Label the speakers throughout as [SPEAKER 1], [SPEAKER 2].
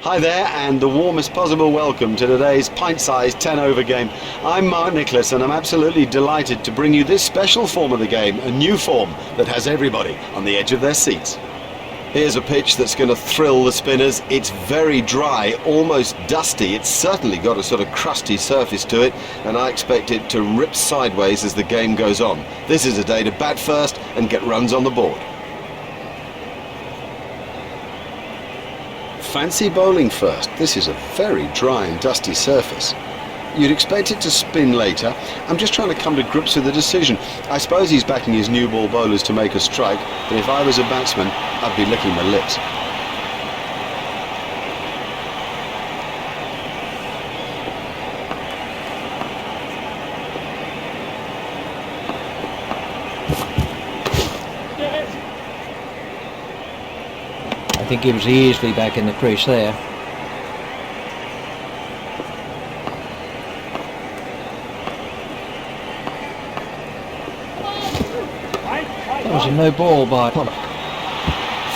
[SPEAKER 1] Hi there, and the warmest possible welcome to today's pint-sized 10-over game. I'm Mark Nicholas, and I'm absolutely delighted to bring you this special form of the game, a new form that has everybody on the edge of their seats. Here's a pitch that's going to thrill the spinners. It's very dry, almost dusty. It's certainly got a sort of crusty surface to it, and I expect it to rip sideways as the game goes on. This is a day to bat first and get runs on the board. Fancy bowling first. This is a very dry and dusty surface. You'd expect it to spin later. I'm just trying to come to grips with the decision. I suppose he's backing his new ball bowlers to make a strike, but if I was a batsman, I'd be licking my lips.
[SPEAKER 2] I think he was easily back in the crease there. That was a no ball by Pollard.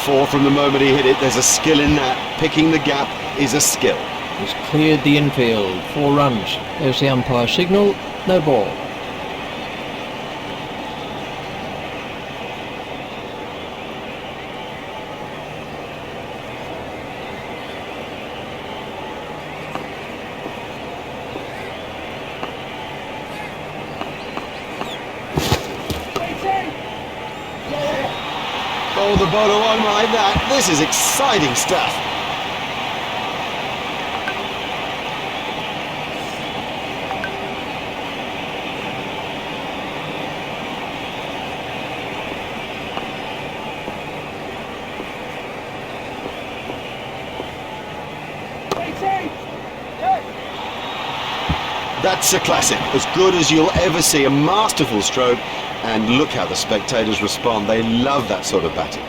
[SPEAKER 1] 4 from the moment he hit it. There's a skill in that. Picking the gap is a skill.
[SPEAKER 2] He's cleared the infield. 4 runs. There's the umpire signal. No ball.
[SPEAKER 1] Oh, the bowler won't like that. This is exciting stuff. That's a classic, as good as you'll ever see, a masterful stroke, and look how the spectators respond. They love that sort of batting.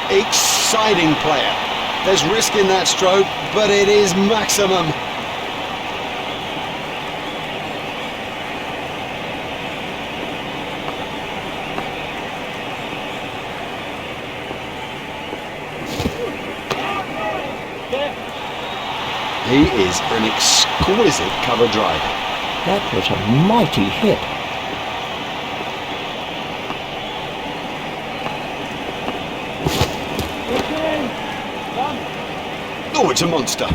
[SPEAKER 1] Exciting player. There's risk in that stroke, but it is maximum. He is an exquisite cover driver.
[SPEAKER 2] That was a mighty hit.
[SPEAKER 1] Oh, it's a monster.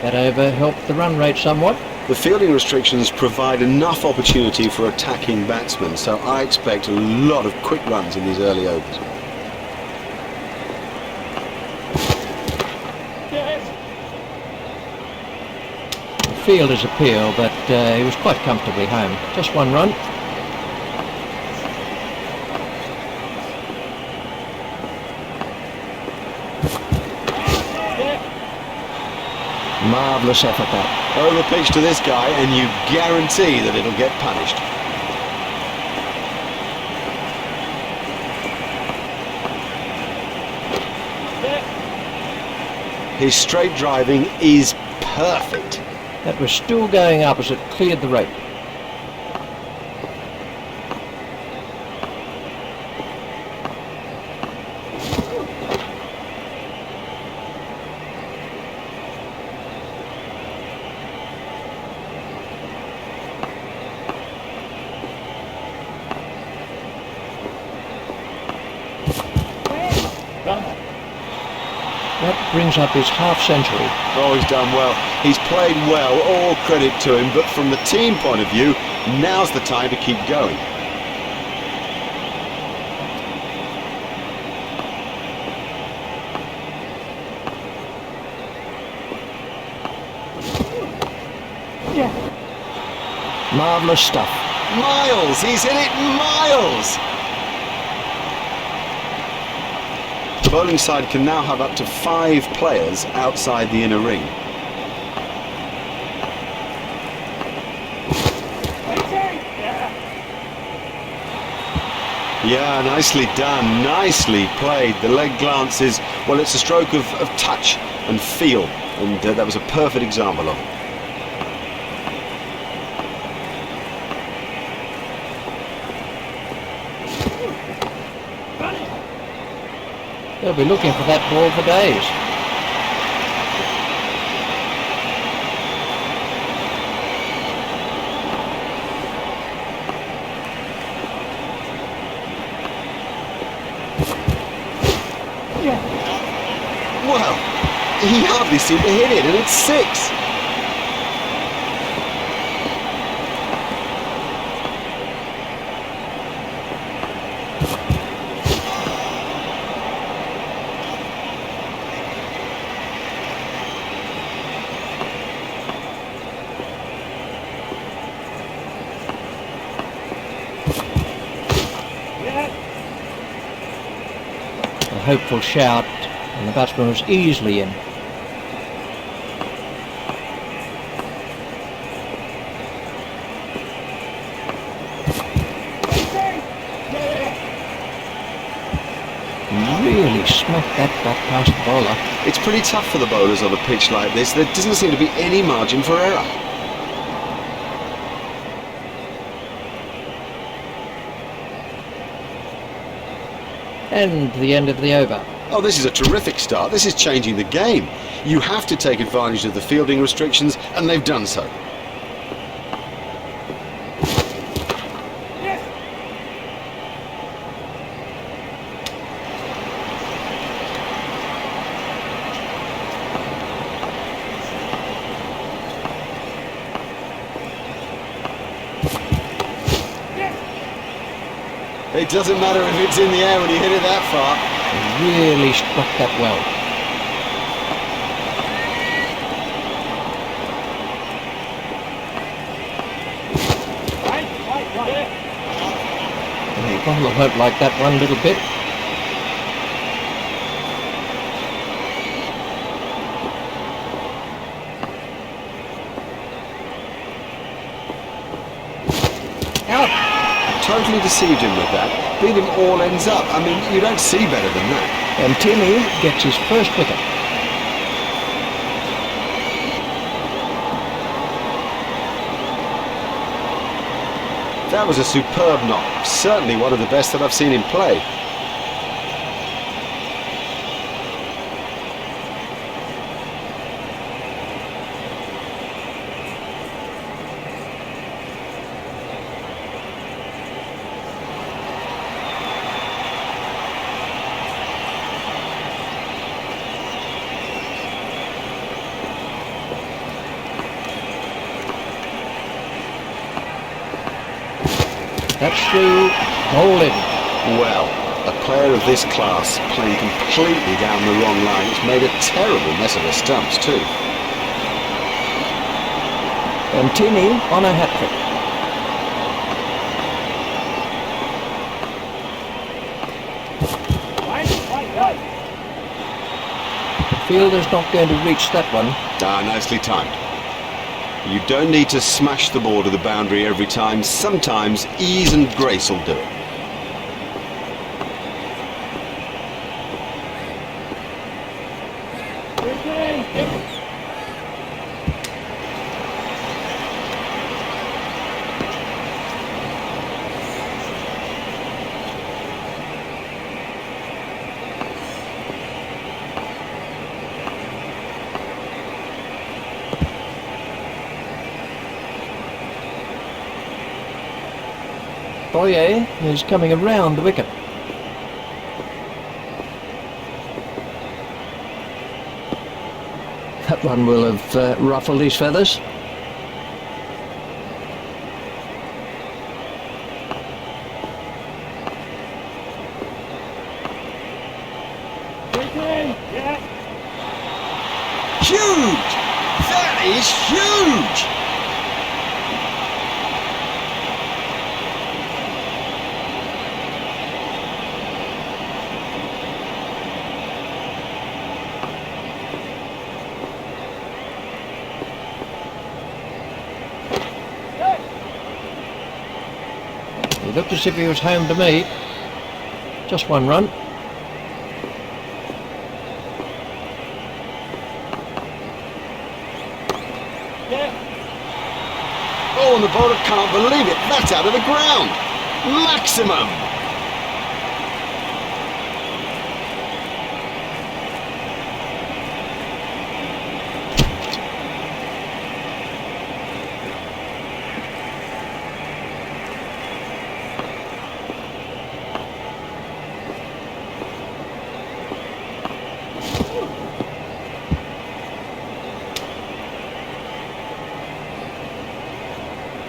[SPEAKER 2] That over helped the run rate somewhat.
[SPEAKER 1] The fielding restrictions provide enough opportunity for attacking batsmen, so I expect a lot of quick runs in these early overs.
[SPEAKER 2] Fielder's appeal, but he was quite comfortably home. Just 1 run. Marvellous effort that.
[SPEAKER 1] Over pitch to this guy and you guarantee that it'll get punished. His straight driving is perfect.
[SPEAKER 2] That was still going up as it cleared the rope. That brings up his half-century.
[SPEAKER 1] Oh, he's done well. He's played well, all credit to him, but from the team point of view, now's the time to keep going.
[SPEAKER 2] Marvellous stuff.
[SPEAKER 1] Miles! He's hit it miles! The bowling side can now have up to 5 players outside the inner ring. Yeah, nicely done, nicely played. The leg glances, well, it's a stroke of touch and feel, and that was a perfect example of it.
[SPEAKER 2] They'll be looking for that ball for days.
[SPEAKER 1] Well, he hardly seemed to hit it, and it's 6.
[SPEAKER 2] A hopeful shout, and the batsman was easily in. Really smacked that back past the bowler.
[SPEAKER 1] It's pretty tough for the bowlers on a pitch like this. There doesn't seem to be any margin for error.
[SPEAKER 2] And the end of the over.
[SPEAKER 1] Oh, this is a terrific start. This is changing the game. You have to take advantage of the fielding restrictions, and they've done so. It doesn't matter if it's in the air when you hit it that far.
[SPEAKER 2] Really struck that well. The bowler won't like that one little bit. Out!
[SPEAKER 1] Totally deceived him with that. Beat him all ends up. I mean, you don't see better than that.
[SPEAKER 2] And Timmy gets his first wicket.
[SPEAKER 1] That was a superb knock. Certainly one of the best that I've seen him play.
[SPEAKER 2] That's through, bowling.
[SPEAKER 1] Well, a player of this class playing completely down the wrong line. It's made a terrible mess of the stumps too.
[SPEAKER 2] And Timmy on a hat-trick. The fielder's not going to reach that one.
[SPEAKER 1] Ah, nicely timed. You don't need to smash the ball to the boundary every time. Sometimes ease and grace will do it.
[SPEAKER 2] Boyer is coming around the wicket. That one will have ruffled his feathers.
[SPEAKER 1] Huge! That is huge!
[SPEAKER 2] He looked as if he was home to me. Just one run.
[SPEAKER 1] Oh, and the bowler can't believe it. That's out of the ground. Maximum.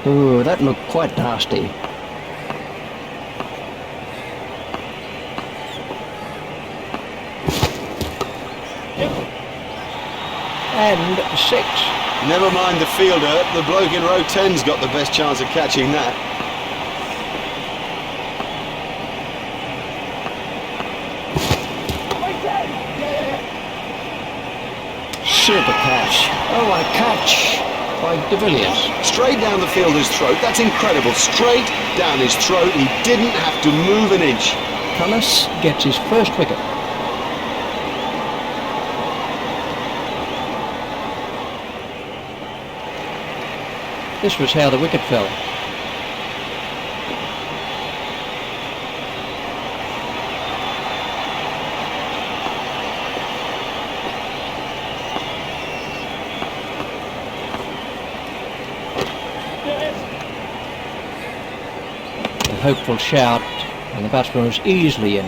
[SPEAKER 2] Ooh, that looked quite nasty. And 6.
[SPEAKER 1] Never mind the fielder, the bloke in row 10's got the best chance of catching that.
[SPEAKER 2] Super catch. Oh, what a catch by De Villiers.
[SPEAKER 1] Straight down the fielder's throat. That's incredible. Straight down his throat. He didn't have to move an inch.
[SPEAKER 2] Cullis gets his first wicket. This was how the wicket fell. A hopeful shout, and the batsman was easily in.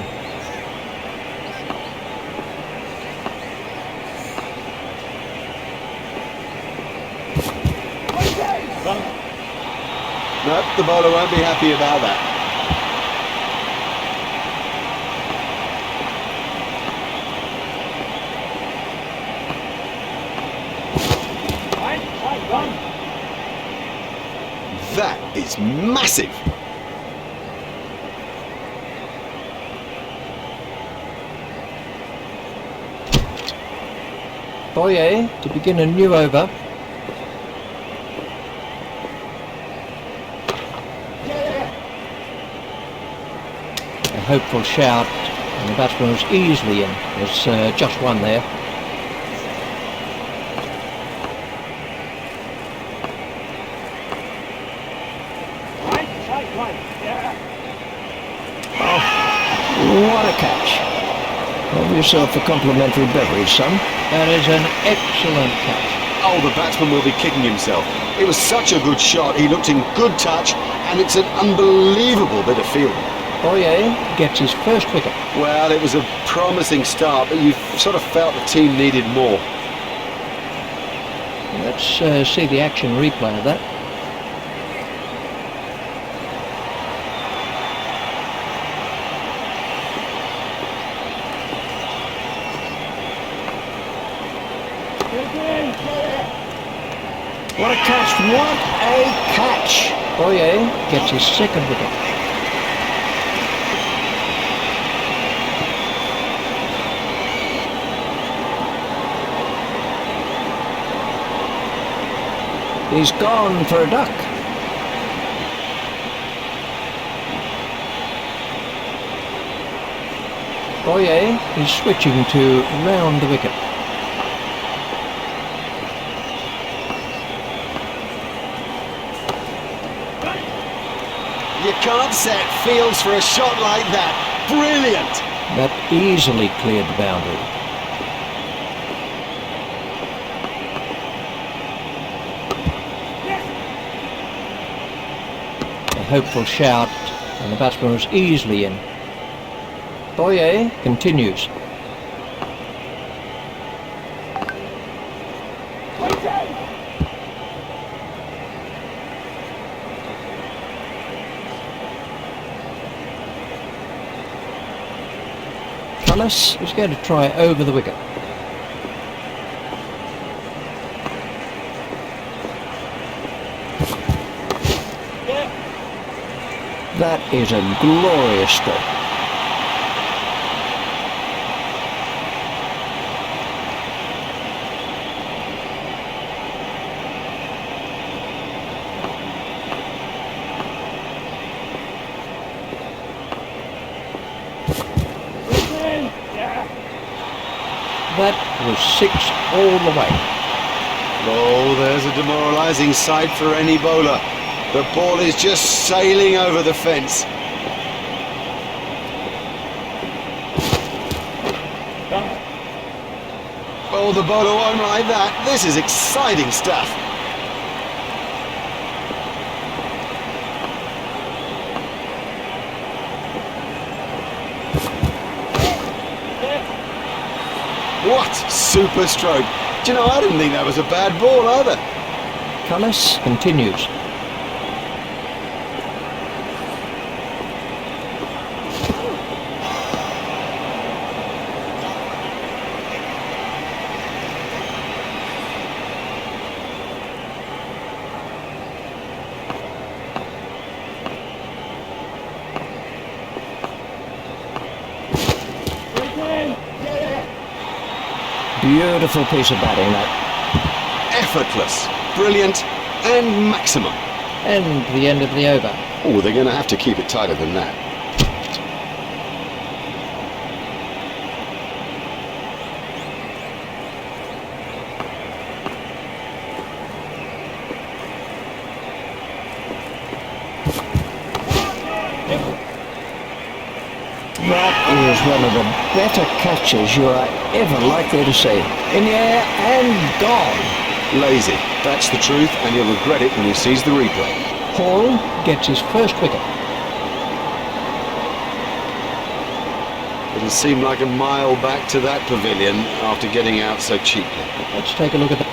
[SPEAKER 1] Nope, the bowler won't be happy about that. That is massive.
[SPEAKER 2] Boyer to begin a new over. A hopeful shout, and the batsman was easily in. There's just one there. Oh, what a catch. Have yourself a complimentary beverage, son. That is an excellent catch.
[SPEAKER 1] Oh, the batsman will be kicking himself. It was such a good shot. He looked in good touch, and it's an unbelievable bit of fielding.
[SPEAKER 2] Boyer gets his first wicket.
[SPEAKER 1] Well, it was a promising start, but you sort of felt the team needed more.
[SPEAKER 2] Let's see the action replay of that. What a catch! What a catch! Boyer gets his second wicket. He's gone for a duck. Boyer is switching to round the wicket.
[SPEAKER 1] You can't set fields for a shot like that. Brilliant!
[SPEAKER 2] That easily cleared the boundary. A hopeful shout, and the batsman was easily in. Boyer continues. Cullis is going to try over the wicket. That is a glorious stroke. That was 6 all the way.
[SPEAKER 1] Oh, there's a demoralising sight for any bowler. The ball is just sailing over the fence. Oh, the bowler won't like that. This is exciting stuff. What super stroke. Do you know, I didn't think that was a bad ball either.
[SPEAKER 2] Cullis continues. Beautiful piece of batting, that.
[SPEAKER 1] Effortless, brilliant, and maximum.
[SPEAKER 2] And the end of the over.
[SPEAKER 1] Oh, they're going to have to keep it tighter than that.
[SPEAKER 2] That is one of the better catches you are ever likely to see. In the air and gone.
[SPEAKER 1] Lazy, that's the truth, and he'll regret it when he sees the replay.
[SPEAKER 2] Hall gets his first wicket.
[SPEAKER 1] It'll seem like a mile back to that pavilion after getting out so cheaply.
[SPEAKER 2] Let's take a look at that.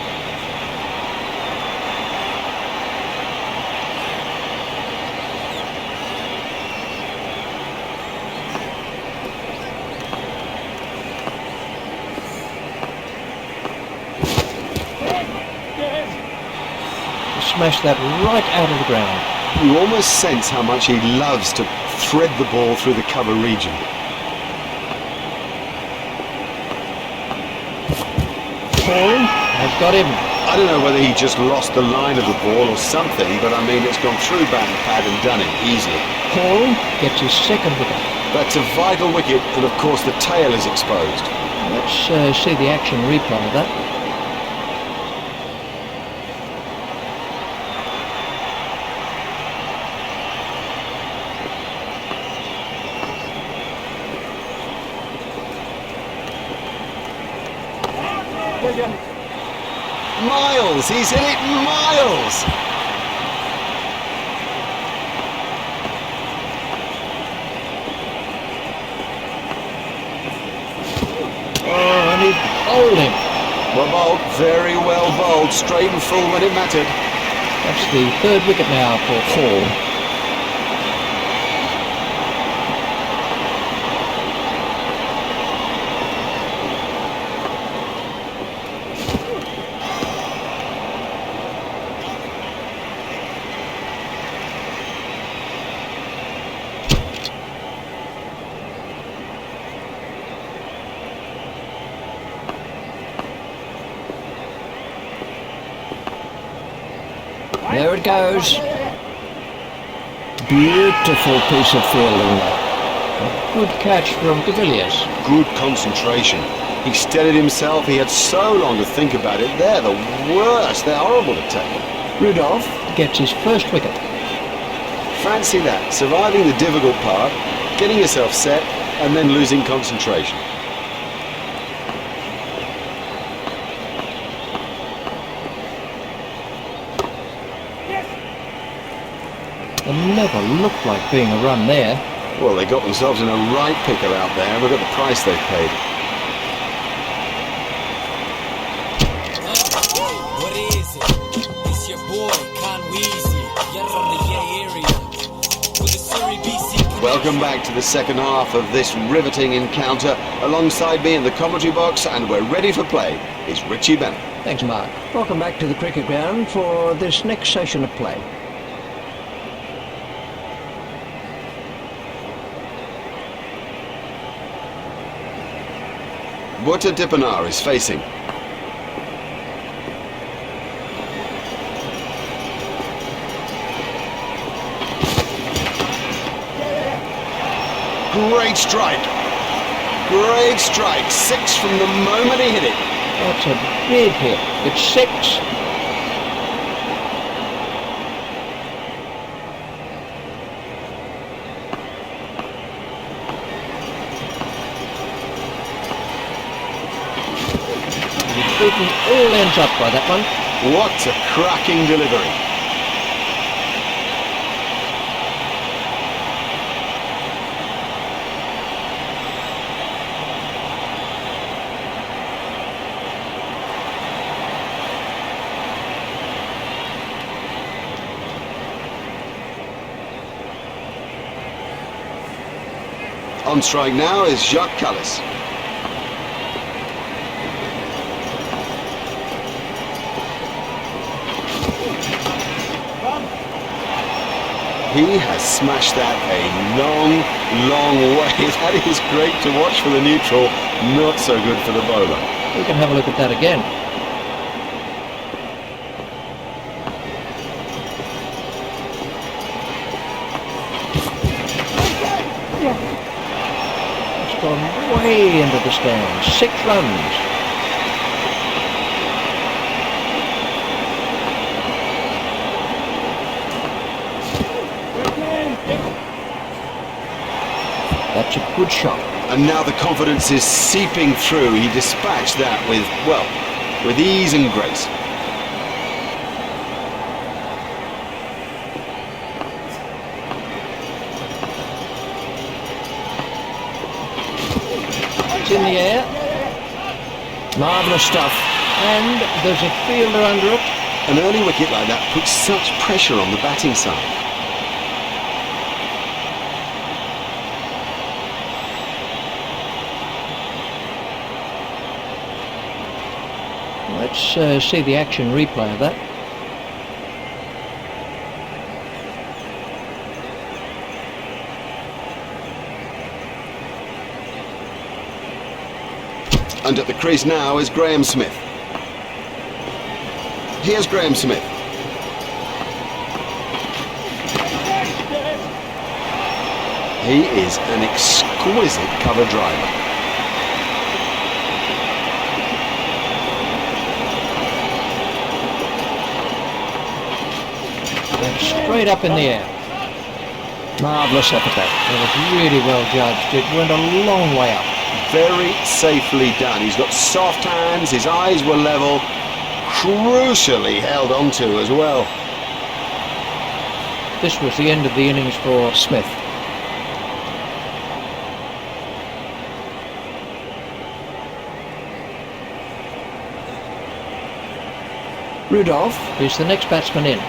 [SPEAKER 2] Smash that right out of the ground.
[SPEAKER 1] You almost sense how much he loves to thread the ball through the cover region.
[SPEAKER 2] Hall has got him.
[SPEAKER 1] I don't know whether he just lost the line of the ball or something, but I mean, it's gone through bat and pad and done it easily.
[SPEAKER 2] Hall gets his second wicket.
[SPEAKER 1] That's a vital wicket, and of course the tail is exposed.
[SPEAKER 2] Let's see the action replay of that.
[SPEAKER 1] Miles! He's hit it miles!
[SPEAKER 2] Oh, and he bowled him.
[SPEAKER 1] Well bowled, very well bowled, straight and full when it mattered.
[SPEAKER 2] That's the third wicket now for Hall. There it goes. Beautiful piece of fielding there. A good catch from Cavaliers.
[SPEAKER 1] Good concentration. He steadied himself. He had so long to think about it. They're the worst. They're horrible to take.
[SPEAKER 2] Rudolph gets his first wicket.
[SPEAKER 1] Fancy that. Surviving the difficult part, getting yourself set, and then losing concentration.
[SPEAKER 2] It never looked like being a run there.
[SPEAKER 1] Well, they got themselves in a right picker out there, and look at the price they've paid.
[SPEAKER 3] What is it? It's your boy, Conweezy. You're from the Yay area. With the Surrey BC.
[SPEAKER 1] Welcome back to the second half of this riveting encounter. Alongside me in the commentary box, and we're ready for play, is Richie Bennett.
[SPEAKER 2] Thanks, Mark. Welcome back to the cricket ground for this next session of play.
[SPEAKER 1] Wutta Dipanar is facing. Great strike. Great strike. 6 from the moment he hit it.
[SPEAKER 2] That's a big hit. It's 6. beaten all ends up by that one.
[SPEAKER 1] What a cracking delivery. On strike now is Jacques Callis. He has smashed that a long, long way. That is great to watch for the neutral, not so good for the bowler.
[SPEAKER 2] We can have a look at that again. It's gone way into the stands. 6 runs. That's a good shot.
[SPEAKER 1] And now the confidence is seeping through. He dispatched that with, well, with ease and grace.
[SPEAKER 2] It's in the air. Marvellous stuff. And there's a fielder under it.
[SPEAKER 1] An early wicket like that puts such pressure on the batting side.
[SPEAKER 2] Let's see the action replay of that.
[SPEAKER 1] And at the crease now is Graham Smith. Here's Graham Smith. He is an exquisite cover driver.
[SPEAKER 2] Straight up in the air. Marvellous effort that. It was really well judged. It went a long way up.
[SPEAKER 1] Very safely done. He's got soft hands, his eyes were level, crucially held onto as well.
[SPEAKER 2] This was the end of the innings for Smith. Rudolph is the next batsman in.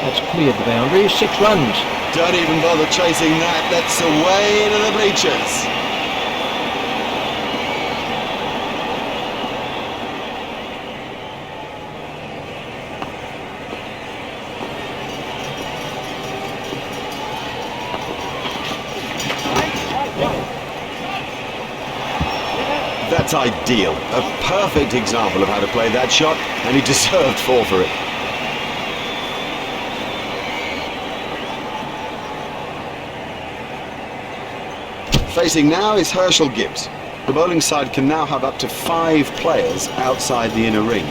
[SPEAKER 2] That's cleared the boundary, 6 runs.
[SPEAKER 1] Don't even bother chasing that, that's away into the bleachers. That's ideal, a perfect example of how to play that shot, and he deserved 4 for it. Facing now is Herschel Gibbs. The bowling side can now have up to 5 players outside the inner ring.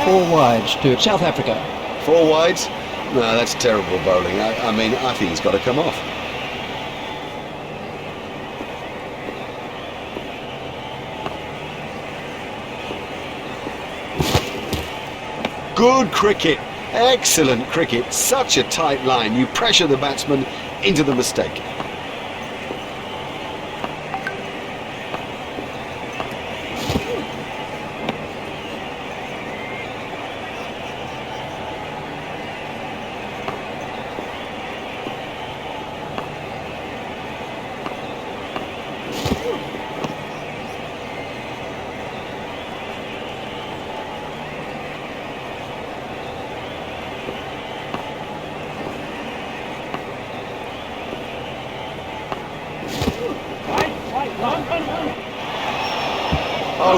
[SPEAKER 2] Four wides to South Africa.
[SPEAKER 1] 4 wides? No, that's terrible bowling. I mean, I think he's got to come off. Good cricket, excellent cricket, such a tight line. You pressure the batsman into the mistake.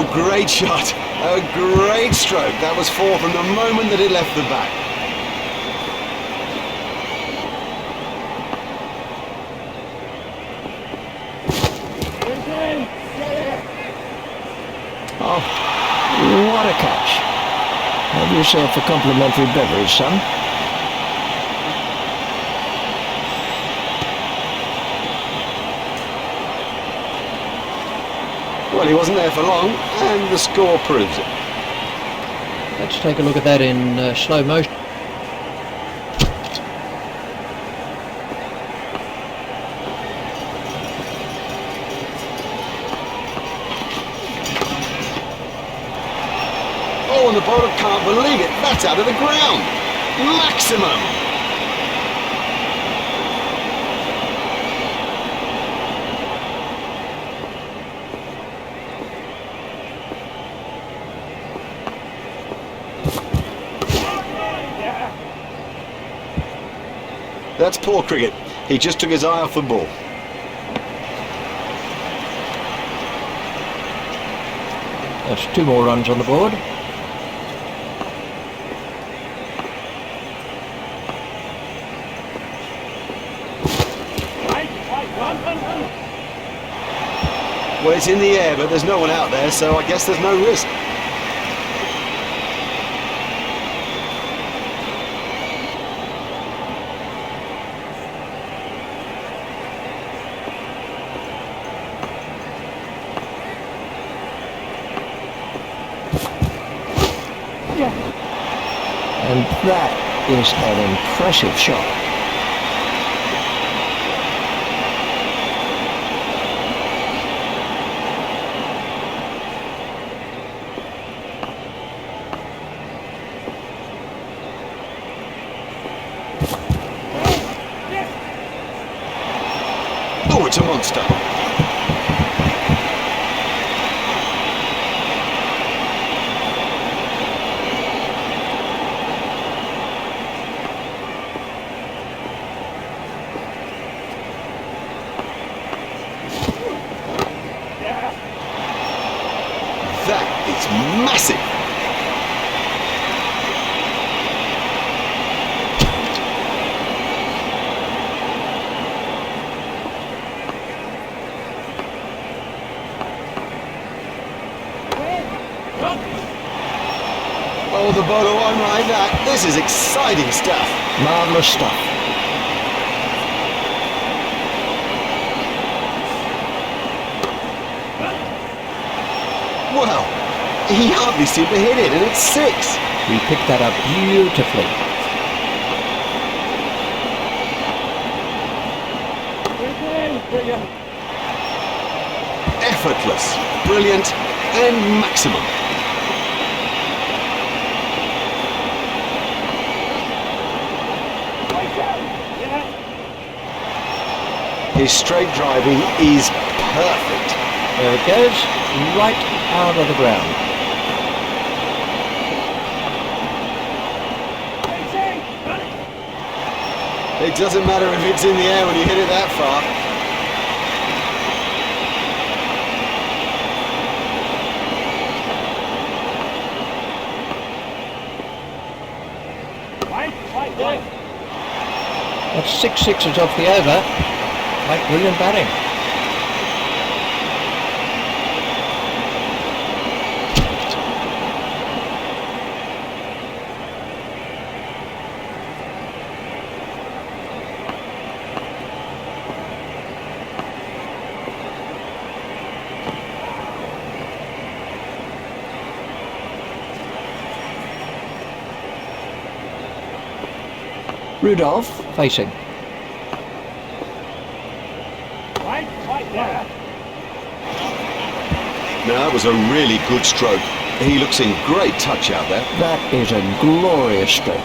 [SPEAKER 1] Oh, great shot. A great stroke. That was four from the moment that it left the bat.
[SPEAKER 2] Oh, what a catch. Have yourself a complimentary beverage, son.
[SPEAKER 1] Well, he wasn't there for long, and the score proves it.
[SPEAKER 2] Let's take a look at that in slow motion.
[SPEAKER 1] Oh, and the bowler can't believe it. That's out of the ground. Maximum. That's poor cricket. He just took his eye off the ball.
[SPEAKER 2] That's 2 more runs on the board.
[SPEAKER 1] Well, it's in the air, but there's no one out there, so I guess there's no risk.
[SPEAKER 2] And that is an impressive shot.
[SPEAKER 1] Oh, it's a monster. That is massive. Oh, the bowler won't like that. This is exciting stuff.
[SPEAKER 2] Marvellous stuff.
[SPEAKER 1] Well, he hardly seemed to hit it, and it's 6.
[SPEAKER 2] We picked that up beautifully.
[SPEAKER 1] Effortless, brilliant, and maximum. His straight driving is perfect.
[SPEAKER 2] There it goes, right out of the ground.
[SPEAKER 1] It doesn't matter if it's in the air when you hit it that far.
[SPEAKER 2] That's 6 sixes off the over. Quite brilliant batting. Rudolph facing.
[SPEAKER 1] Now, that was a really good stroke. He looks in great touch out there.
[SPEAKER 2] That is a glorious stroke.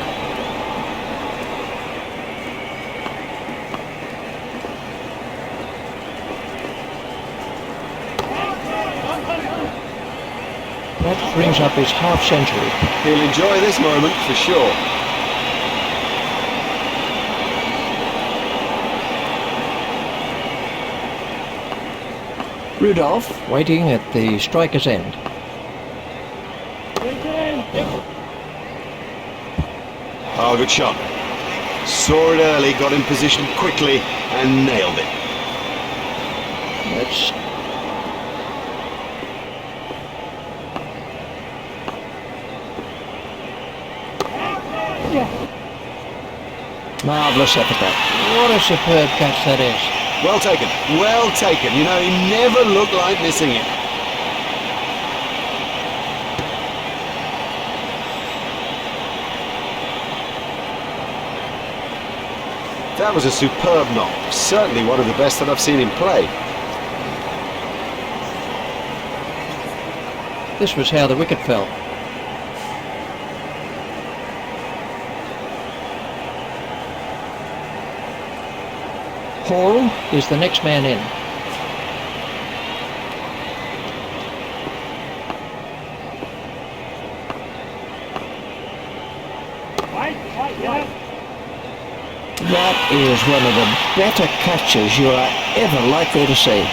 [SPEAKER 2] That brings up his half century.
[SPEAKER 1] He'll enjoy this moment for sure.
[SPEAKER 2] Rudolph waiting at the striker's end.
[SPEAKER 1] Oh, good shot. Saw it early, got in position quickly and nailed it.
[SPEAKER 2] Let's... Marvellous effort that. What a superb catch that is.
[SPEAKER 1] Well taken, well taken. You know, he never looked like missing it. That was a superb knock. Certainly one of the best that I've seen him play.
[SPEAKER 2] This was how the wicket fell. Hall is the next man in. That is one of the better catches you are ever likely to see.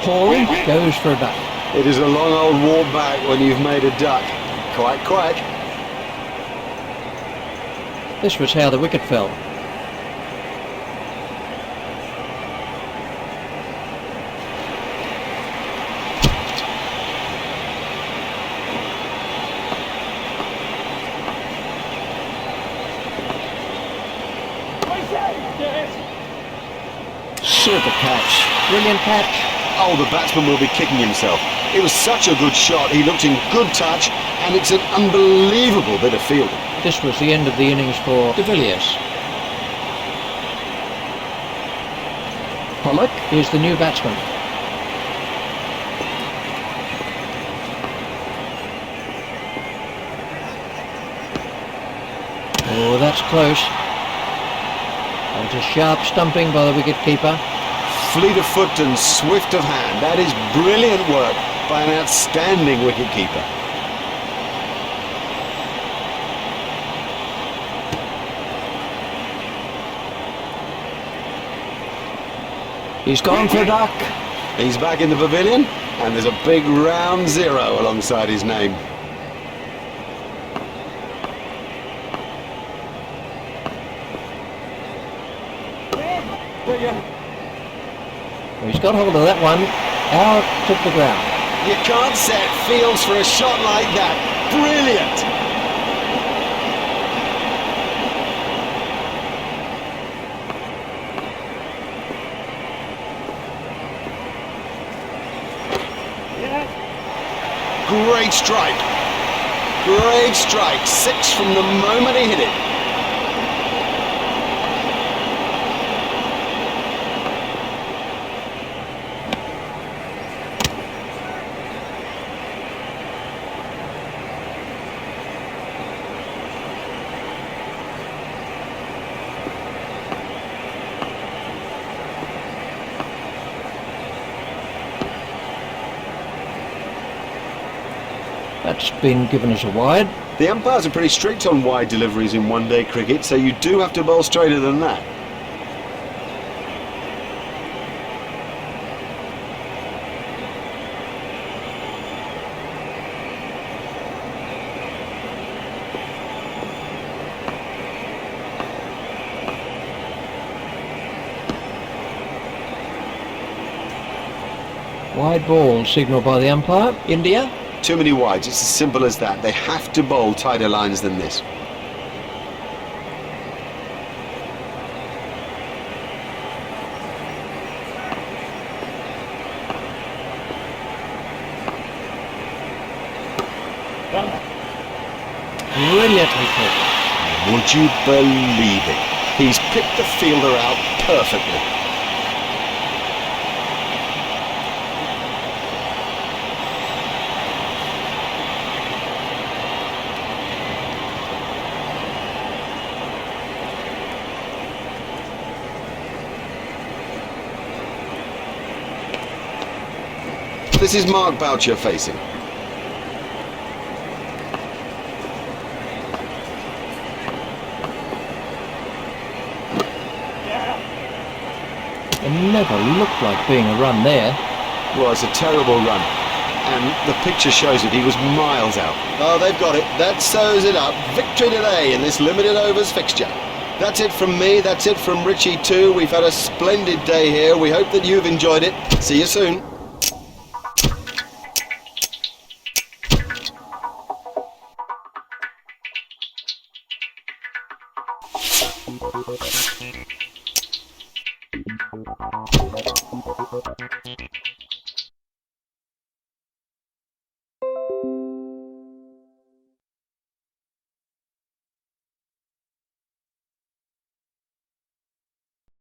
[SPEAKER 2] Hall goes for a duck.
[SPEAKER 1] It is a long old walk back when you've made a duck. Quack, quack.
[SPEAKER 2] This was how the wicket fell. Super catch. Brilliant catch.
[SPEAKER 1] Oh, the batsman will be kicking himself. It was such a good shot. He looked in good touch, and it's an unbelievable bit of fielding.
[SPEAKER 2] This was the end of the innings for de Villiers. Pollock is the new batsman. Oh, that's close. That was a sharp stumping by the wicket-keeper.
[SPEAKER 1] Fleet of foot and swift of hand. That is brilliant work by an outstanding wicket-keeper.
[SPEAKER 2] He's gone for a duck.
[SPEAKER 1] He's back in the pavilion, and there's a big round 0 alongside his name.
[SPEAKER 2] He's got hold of that one, out to the ground.
[SPEAKER 1] You can't set fields for a shot like that. Brilliant! Great strike. Great strike. 6 from the moment he hit it.
[SPEAKER 2] That's been given as a wide.
[SPEAKER 1] The umpires are pretty strict on wide deliveries in one-day cricket, so you do have to bowl straighter than that.
[SPEAKER 2] Wide ball signalled by the umpire. India.
[SPEAKER 1] Too many wides, it's as simple as that. They have to bowl tighter lines than this.
[SPEAKER 2] Brilliantly caught.
[SPEAKER 1] Would you believe it? He's picked the fielder out perfectly. This is Mark Boucher facing.
[SPEAKER 2] It never looked like being a run there.
[SPEAKER 1] Well, it's a terrible run. And the picture shows it. He was miles out. Oh, they've got it. That sews it up. Victory today in this limited overs fixture. That's it from me. That's it from Richie too. We've had a splendid day here. We hope that you've enjoyed it. See you soon.